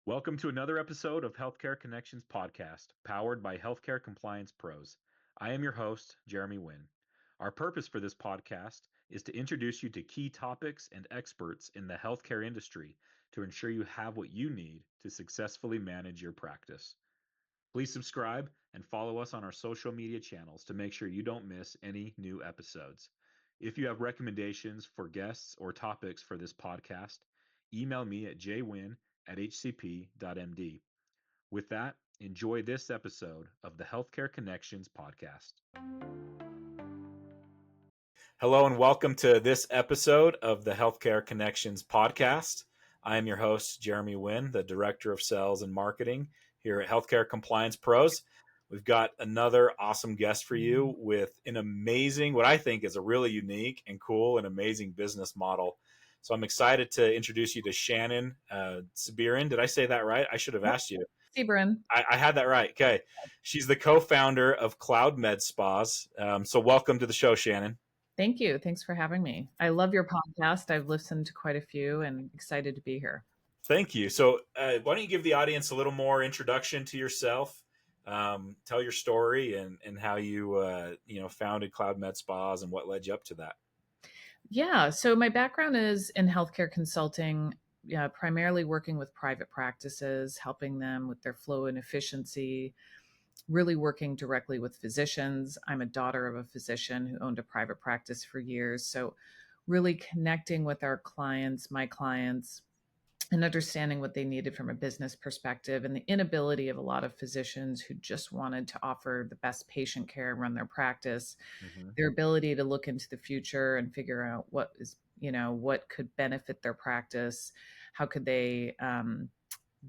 Welcome to another episode of Healthcare Connections podcast, powered by Healthcare Compliance Pros. I am your host, Jeremy Winn. Our purpose for this podcast is to introduce you to key topics and experts in the healthcare industry to ensure you have what you need to successfully manage your practice. Please subscribe and follow us on our social media channels to make sure you don't miss any new episodes. If you have recommendations for guests or topics for this podcast, email me at jwin@hcp.md. With that, enjoy this episode of the Healthcare Connections podcast. Hello and welcome to this episode of the Healthcare Connections podcast. I am your host, Jeremy Winn, the Director of Sales and Marketing here at Healthcare Compliance Pros. We've got another awesome guest for you with an amazing, what I think is a really unique and cool and amazing business model. So I'm excited to introduce you to Shannon Seeberan. Did I say that right? I should have asked you. Seeberan. I had that right. Okay. She's the co-founder of Cloud Med Spas. So welcome to the show, Shannon. Thank you. Thanks for having me. I love your podcast. I've listened to quite a few and excited to be here. Thank you. So why don't you give the audience a little more introduction to yourself? Tell your story and how you founded Cloud Med Spas and what led you up to that. Yeah. So my background is in healthcare consulting, primarily working with private practices, helping them with their flow and efficiency, really working directly with physicians. I'm a daughter of a physician who owned a private practice for years. So really connecting with our clients, my clients, and understanding what they needed from a business perspective, and the inability of a lot of physicians who just wanted to offer the best patient care and run their practice, their ability to look into the future and figure out what is, what could benefit their practice, how could they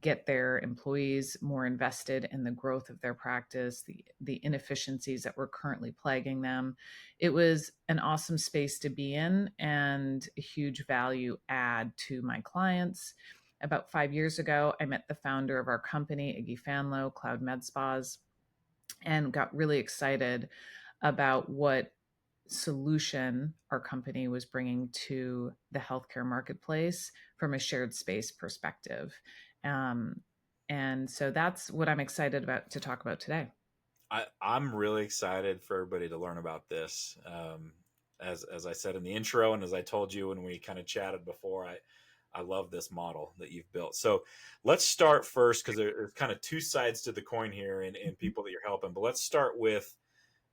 get their employees more invested in the growth of their practice, the inefficiencies that were currently plaguing them. It was an awesome space to be in and a huge value add to my clients. About 5 years ago, I met the founder of our company, Iggy Fanlow, Cloud Med Spas, and got really excited about what solution our company was bringing to the healthcare marketplace from a shared space perspective. And so that's what I'm excited about to talk about today. I'm really excited for everybody to learn about this. As I said in the intro, and as I told you when we kind of chatted before, I love this model that you've built. So let's start first, because there's kind of two sides to the coin here and people that you're helping. But let's start with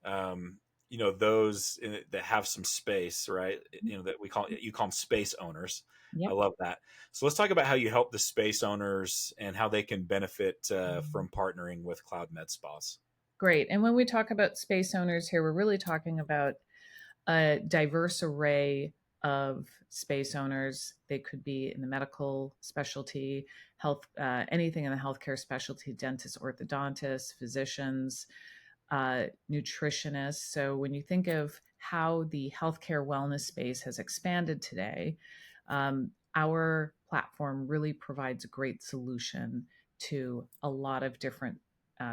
those that have some space, right? That you call them space owners. Yep. I love that. So let's talk about how you help the space owners and how they can benefit from partnering with Cloud Med Spas. Great. And when we talk about space owners here, we're really talking about a diverse array of space owners. They could be in the medical specialty, health, anything in the healthcare specialty, dentists, orthodontists, physicians, nutritionists. So when you think of how the healthcare wellness space has expanded today, our platform really provides a great solution to a lot of different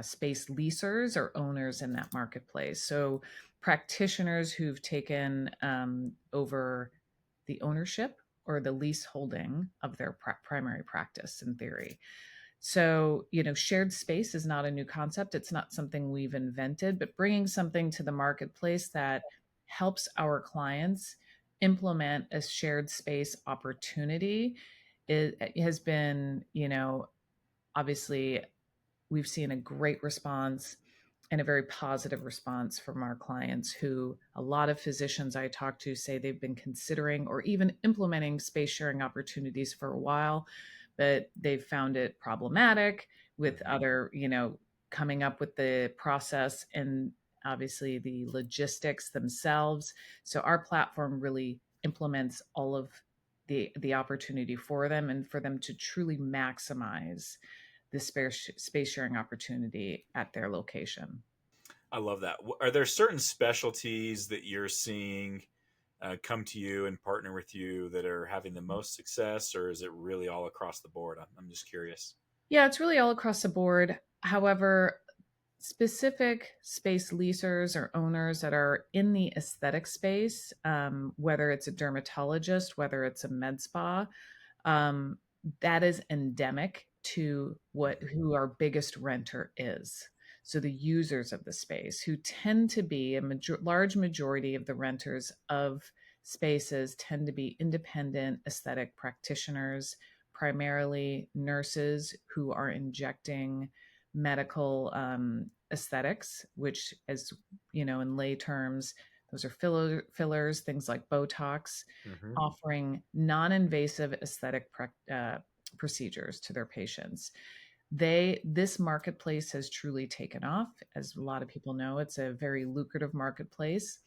space leasers or owners in that marketplace. So practitioners who've taken over the ownership or the lease holding of their primary practice in theory. So, shared space is not a new concept. It's not something we've invented, but bringing something to the marketplace that helps our clients implement a shared space opportunity. It has been, obviously we've seen a great response and a very positive response from our clients, who a lot of physicians I talk to say they've been considering or even implementing space sharing opportunities for a while, but they've found it problematic with other, coming up with the process and obviously the logistics themselves. So our platform really implements all of the opportunity for them and for them to truly maximize the space sharing opportunity at their location. I love that. Are there certain specialties that you're seeing come to you and partner with you that are having the most success, or is it really all across the board? I'm just curious. Yeah, it's really all across the board. However, specific space leasers or owners that are in the aesthetic space, whether it's a dermatologist, whether it's a med spa, that is endemic to who our biggest renter is. So the users of the space, who tend to be large majority of the renters of spaces, tend to be independent aesthetic practitioners, primarily nurses who are injecting medical aesthetics, which, as you know, in lay terms, those are fillers, things like Botox, Mm-hmm. offering non-invasive aesthetic procedures to their patients. This marketplace has truly taken off. As a lot of people know, it's a very lucrative marketplace,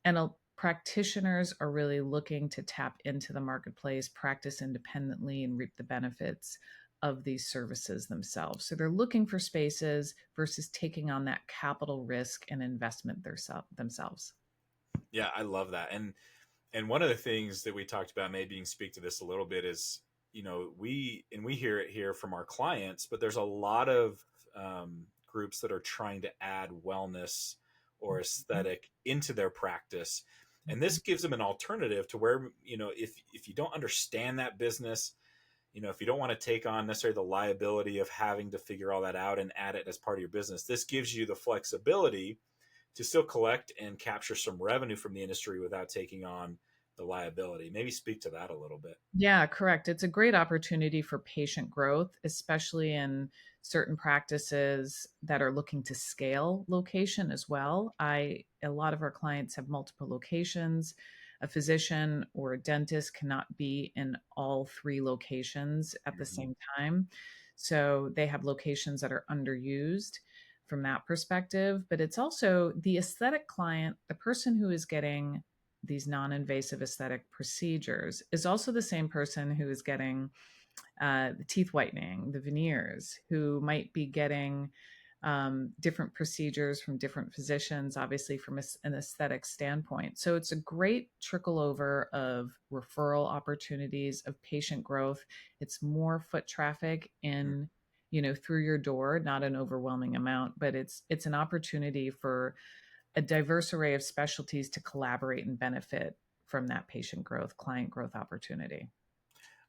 and practitioners are really looking to tap into the marketplace, practice independently, and reap the benefits of these services themselves. So they're looking for spaces versus taking on that capital risk and investment themselves. Yeah, I love that. And one of the things that we talked about, maybe you can speak to this a little bit, is, we hear it here from our clients, but there's a lot of groups that are trying to add wellness or aesthetic into their practice. And this gives them an alternative to where, if you don't understand that business, if you don't want to take on necessarily the liability of having to figure all that out and add it as part of your business, this gives you the flexibility to still collect and capture some revenue from the industry without taking on the liability. Maybe speak to that a little bit. Yeah, correct. It's a great opportunity for patient growth, especially in certain practices that are looking to scale location as well. A lot of our clients have multiple locations. A physician or a dentist cannot be in all three locations at the Mm-hmm. same time. So they have locations that are underused from that perspective. But it's also the aesthetic client, the person who is getting these non-invasive aesthetic procedures, is also the same person who is getting the teeth whitening, the veneers, who might be getting different procedures from different physicians, obviously from an aesthetic standpoint. So it's a great trickle over of referral opportunities, of patient growth. It's more foot traffic in, through your door, not an overwhelming amount, but it's an opportunity for a diverse array of specialties to collaborate and benefit from that patient growth, client growth opportunity.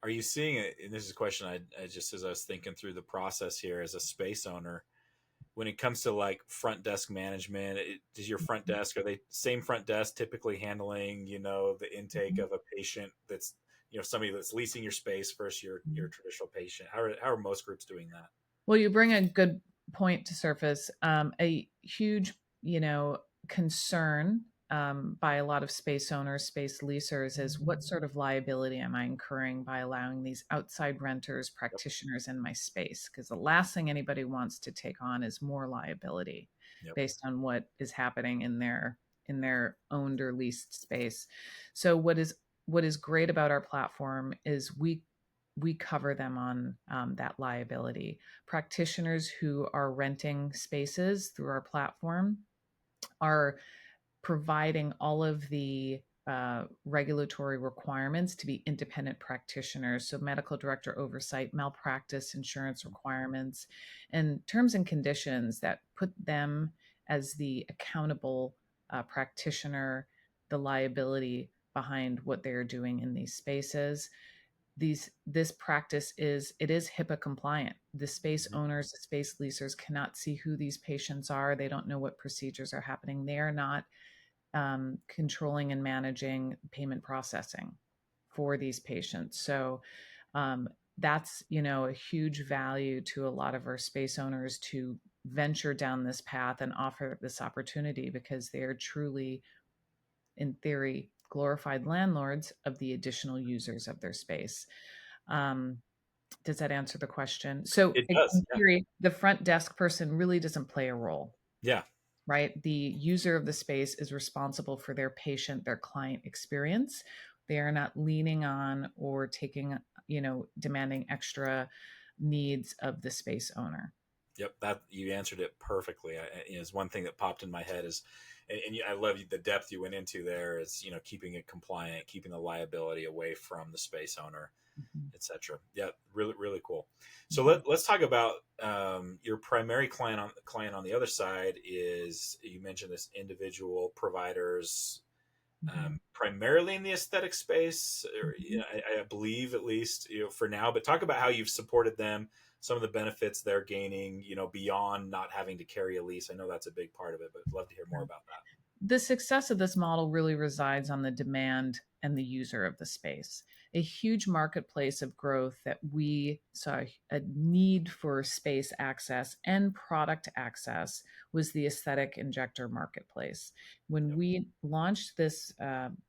Are you seeing it? And this is a question I just, as I was thinking through the process here as a space owner, when it comes to like front desk management, does your front desk, are they same front desk typically handling, the intake Mhm. of a patient that's, somebody that's leasing your space versus your traditional patient? How are most groups doing that? Well, you bring a good point to surface. A huge, concern by a lot of space owners, space leasers, is what sort of liability am I incurring by allowing these outside renters, Yep. practitioners in my space? Because the last thing anybody wants to take on is more liability Yep. based on what is happening in their owned or leased space. So what is great about our platform is we cover them on that liability. Practitioners who are renting spaces through our platform are providing all of the regulatory requirements to be independent practitioners. So, medical director oversight, malpractice insurance requirements, and terms and conditions that put them as the accountable practitioner, the liability behind what they're doing in these spaces. This practice is HIPAA compliant. The space Mm-hmm. owners, the space leasers cannot see who these patients are. They don't know what procedures are happening. They are not controlling and managing payment processing for these patients. So um, that's a huge value to a lot of our space owners to venture down this path and offer this opportunity, because they are truly, in theory, glorified landlords of the additional users of their space. Um, does that answer the question? So, It in does. Yeah. theory, the front desk person really doesn't play a role, Yeah. right? The user of the space is responsible for their patient, their client experience. They are not leaning on or taking, demanding extra needs of the space owner. Yep, that you answered it perfectly. Is one thing that popped in my head is, I love the depth you went into there. Is keeping it compliant, keeping the liability away from the space owner, Mhm. etc. Yeah, really, really cool. So Mhm. let's talk about your primary client on the other side. Is, you mentioned this, individual providers, Mhm. primarily in the aesthetic space, or, Mhm. I believe, at least, for now. But talk about how you've supported them some of the benefits they're gaining, beyond not having to carry a lease. I know that's a big part of it, but I'd love to hear more about that. The success of this model really resides on the demand and the user of the space. A huge marketplace of growth that we saw a need for space access and product access was the aesthetic injector marketplace. When Yep. we launched this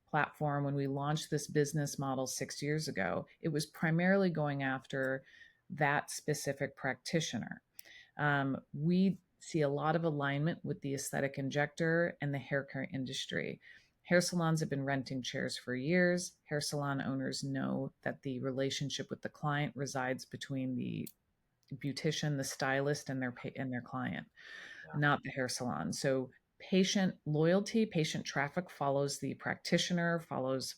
platform, when we launched this business model 6 years ago, it was primarily going after that specific practitioner. We see a lot of alignment with the aesthetic injector and the hair care industry. Hair salons have been renting chairs for years. Hair salon owners know that the relationship with the client resides between the beautician, the stylist, and their client, Yeah. not the hair salon. So patient loyalty, patient traffic follows the practitioner, follows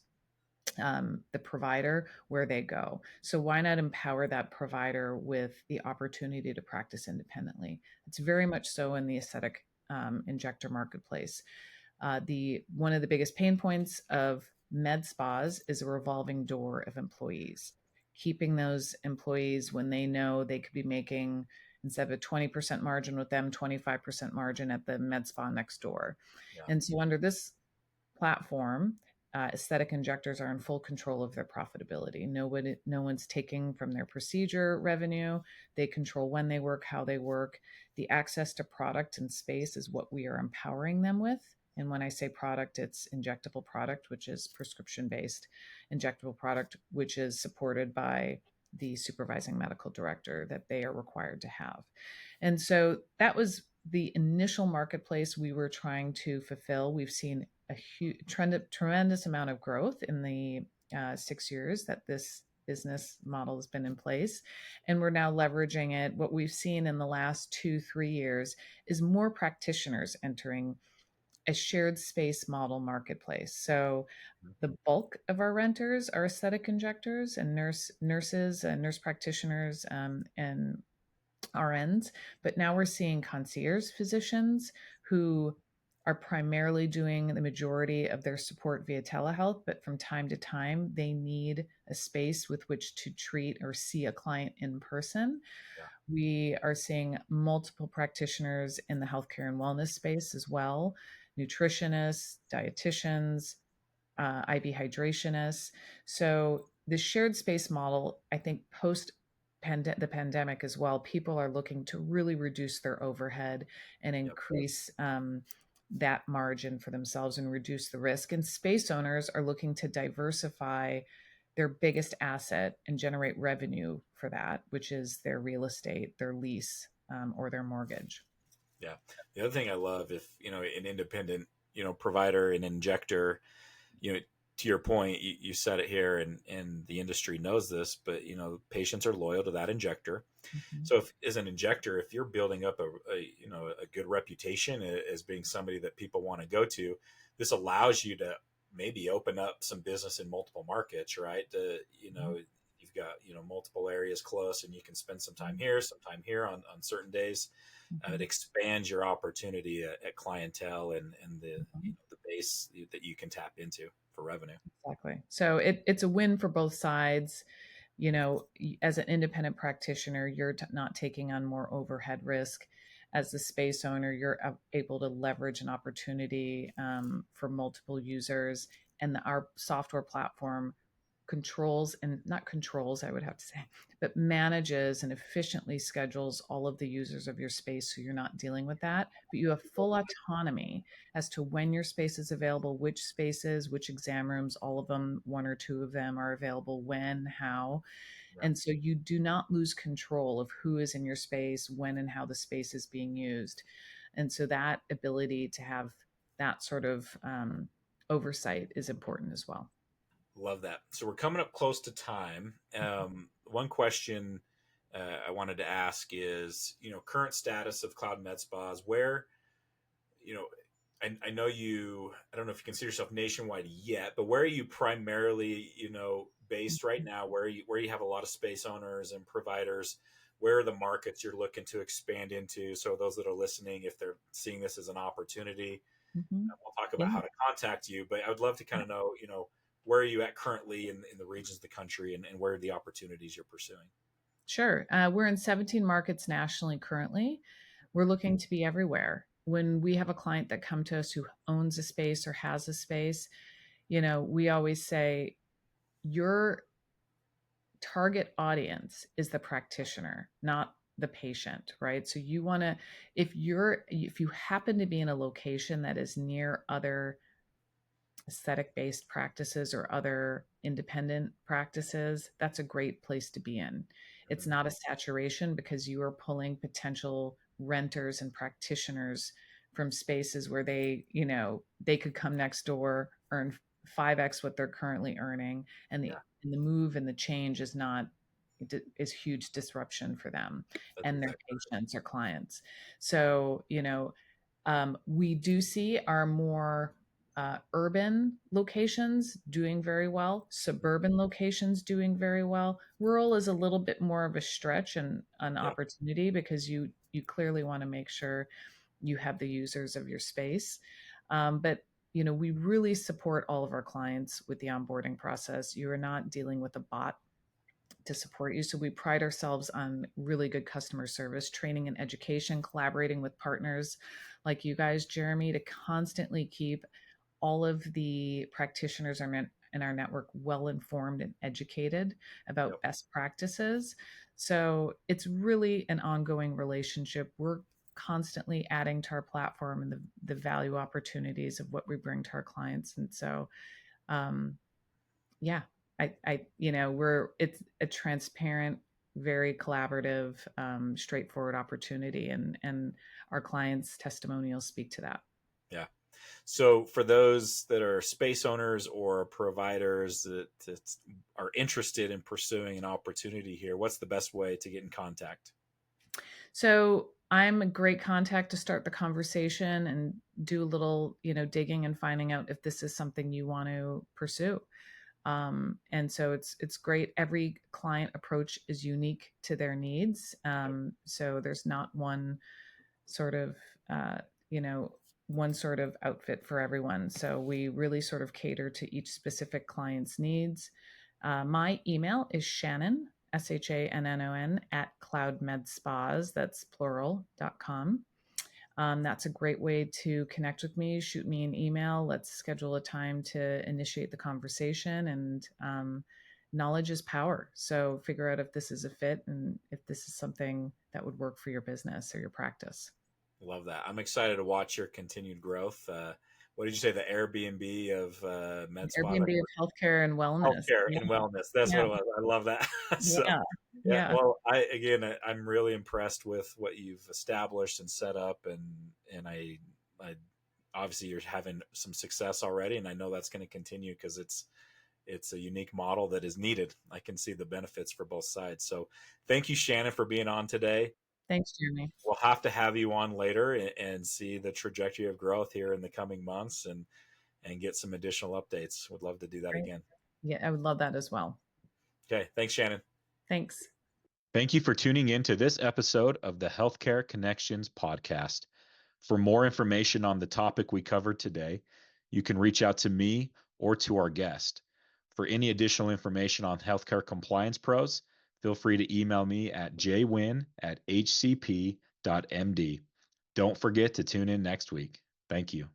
the provider where they go. So why not empower that provider with the opportunity to practice independently? It's very much so in the aesthetic injector marketplace. The one of the biggest pain points of med spas is a revolving door of employees. Keeping those employees when they know they could be making, instead of a 20% margin with them, 25% margin at the med spa next door. Yeah. And so under this platform, aesthetic injectors are in full control of their profitability. No one's taking from their procedure revenue. They control when they work, how they work. The access to product and space is what we are empowering them with. And when I say product, it's injectable product, which is prescription based, injectable product, which is supported by the supervising medical director that they are required to have. And so that was the initial marketplace we were trying to fulfill. We've seen a huge tremendous amount of growth in the 6 years that this business model has been in place, and we're now leveraging it. What we've seen in the last 2-3 years is more practitioners entering a shared space model marketplace. So the bulk of our renters are aesthetic injectors and nurses and nurse practitioners, and RNs, but now we're seeing concierge physicians who are primarily doing the majority of their support via telehealth, but from time to time, they need a space with which to treat or see a client in person. Yeah. We are seeing multiple practitioners in the healthcare and wellness space as well, nutritionists, dietitians, IV hydrationists. So the shared space model, I think post the pandemic as well, people are looking to really reduce their overhead and Yep. increase that margin for themselves and reduce the risk. And space owners are looking to diversify their biggest asset and generate revenue for that, which is their real estate, their lease, or their mortgage. Yeah. The other thing I love, if, an independent, provider, an injector, to your point, you said it here, and the industry knows this, but patients are loyal to that injector. Mm-hmm. So if, as an injector, if you're building up a good reputation as being somebody that people want to go to, this allows you to maybe open up some business in multiple markets, right? You've got, multiple areas close, and you can spend some time here on certain days. It expands your opportunity at clientele and the base that you can tap into for revenue. Exactly. So it's a win for both sides. As an independent practitioner, you're not taking on more overhead risk. As the space owner, you're able to leverage an opportunity for multiple users, and our software platform controls, and not controls, I would have to say, but manages and efficiently schedules all of the users of your space, so you're not dealing with that, but you have full autonomy as to when your space is available, which spaces, which exam rooms, all of them, one or two of them are available, when, how. Right. And so you do not lose control of who is in your space, when and how the space is being used. And so that ability to have that sort of oversight is important as well. Love that. So we're coming up close to time. One question I wanted to ask is, current status of Cloud Med Spas, where, I know I don't know if you consider yourself nationwide yet, but where are you primarily, based right now, where you have a lot of space owners and providers? Where are the markets you're looking to expand into? So those that are listening, if they're seeing this as an opportunity, we'll talk about how to contact you, but I would love to kind of know, where are you at currently in the regions of the country, and where are the opportunities you're pursuing? Sure. We're in 17 markets nationally currently. We're looking to be everywhere. When we have a client that come to us who owns a space or has a space, we always say your target audience is the practitioner, not the patient, right? So you want to, if you happen to be in a location that is near other aesthetic based practices or other independent practices, that's a great place to be in. It's Mhm. not a saturation because you are pulling potential renters and practitioners from spaces where they could come next door, earn 5x what they're currently earning, and Yeah, the move and the change is huge disruption for them that's and their exactly patients or clients. So, we do see our more urban locations doing very well, suburban locations doing very well. Rural is a little bit more of a stretch and an right. opportunity because you clearly want to make sure you have the users of your space. But we really support all of our clients with the onboarding process. You are not dealing with a bot to support you. So we pride ourselves on really good customer service, training and education, collaborating with partners like you guys, Jeremy, to constantly keep all of the practitioners in our network well informed and educated Yep. about best practices. So it's really an ongoing relationship. We're constantly adding to our platform and the value opportunities of what we bring to our clients. And so, um, yeah, it's a transparent, very collaborative, straightforward opportunity, and our clients' testimonials speak to that. Yeah. So for those that are space owners or providers that are interested in pursuing an opportunity here, what's the best way to get in contact? So I'm a great contact to start the conversation and do a little, digging and finding out if this is something you want to pursue. And so it's great. Every client approach is unique to their needs. So there's not sort of, uh, you know, one sort of outfit for everyone. So we really sort of cater to each specific client's needs. My email is Shannon, SHANNON, at cloudmedspas, that's plural.com. That's a great way to connect with me. Shoot me an email. Let's schedule a time to initiate the conversation. And knowledge is power. So figure out if this is a fit and if this is something that would work for your business or your practice. Love that. I'm excited to watch your continued growth. What did you say? The Airbnb of med spa, Airbnb of healthcare and wellness. healthcare Yeah. and wellness. That's what Yeah. it was. I love that. So Yeah. yeah. Yeah. Well, I'm really impressed with what you've established and set up, and I obviously you're having some success already, and I know that's going to continue because it's a unique model that is needed. I can see the benefits for both sides. So thank you, Shannon, for being on today. Thanks, Jeremy. We'll have to have you on later and see the trajectory of growth here in the coming months and get some additional updates. Would love to do that Great. again. Yeah, I would love that as well. Okay. Thanks, Shannon. Thanks. Thank you for tuning in to this episode of the Healthcare Connections podcast. For more information on the topic we covered today, you can reach out to me or to our guest. For any additional information on healthcare compliance pros, feel free to email me at jwin@hcp.md. Don't forget to tune in next week. Thank you.